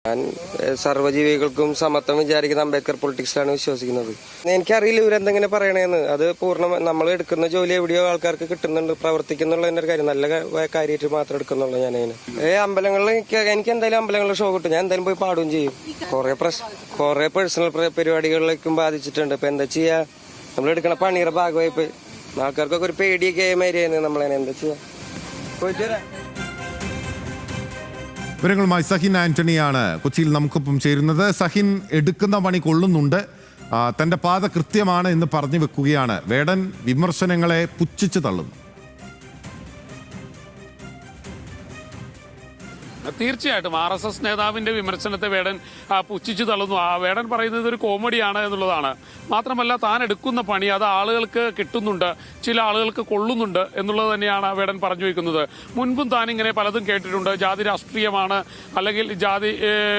ഞാൻ സർവ്വജീവികൾക്കും സമത്വം വിചാരിക്കുന്ന അംബേദ്കർ പൊളിറ്റിക്സിലാണ് വിശ്വസിക്കുന്നത്. എനിക്കറിയില്ല ഇവരെന്തെങ്കിലും പറയണേന്ന്. അത് നമ്മൾ എടുക്കുന്ന ജോലി എവിടെയോ ആൾക്കാർക്ക് കിട്ടുന്നുണ്ട്, പ്രവർത്തിക്കുന്നുള്ളതിന്റെ ഒരു കാര്യം. നല്ല കാര്യമായിട്ട് മാത്രം എടുക്കുന്നുള്ളൂ. ഞാൻ അതിന് അമ്പലങ്ങളിൽ എനിക്ക് എന്തായാലും അമ്പലങ്ങളിൽ ഷോ കിട്ടും. ഞാൻ എന്തായാലും പോയി പാടുകയും ചെയ്യും. കുറെ പേഴ്സണൽ പരിപാടികളിലേക്കും ബാധിച്ചിട്ടുണ്ട്. ഇപ്പൊ എന്താ ചെയ്യാ, നമ്മൾ എടുക്കണ പണിയുടെ ഭാഗമായി പോയി ആൾക്കാർക്കൊക്കെ ഒരു പേടിയൊക്കെ മാരിയായിരുന്നു. നമ്മളതിനെ എന്താ ചെയ്യാ, പോയിട്ട് വരാം. വിവരങ്ങളുമായി സഹിൻ ആന്റണിയാണ് കൊച്ചിയിൽ നമുക്കൊപ്പം ചേരുന്നത്. സഹിൻ, എടുക്കുന്ന പണി കൊള്ളുന്നുണ്ട്, തന്റെ പാത കൃത്യമാണ് എന്ന് പറഞ്ഞു വെക്കുകയാണ്. വേടൻ വിമർശനങ്ങളെ പുച്ഛിച്ചു തള്ളുന്നു. തീർച്ചയായിട്ടും RSS നേതാവിന്റെ വിമർശനത്തെ വേടൻ പുച്ഛിച്ചു തള്ളുന്നു. വേടൻ പറയുന്നത് ഒരു കോമഡിയാണ് എന്നുള്ളതാണ്. മാത്രമല്ല, താൻ എടുക്കുന്ന പണി അത് ആളുകൾക്ക് കിട്ടുന്നുണ്ട്, ചില ആളുകൾക്ക് കൊള്ളുന്നുണ്ട് എന്നുള്ളത് തന്നെയാണ് വേടൻ പറഞ്ഞു വയ്ക്കുന്നത്. മുൻപും താൻ ഇങ്ങനെ പലതും കേട്ടിട്ടുണ്ട്. ജാതി രാഷ്ട്രീയമാണ്, അല്ലെങ്കിൽ ജാതി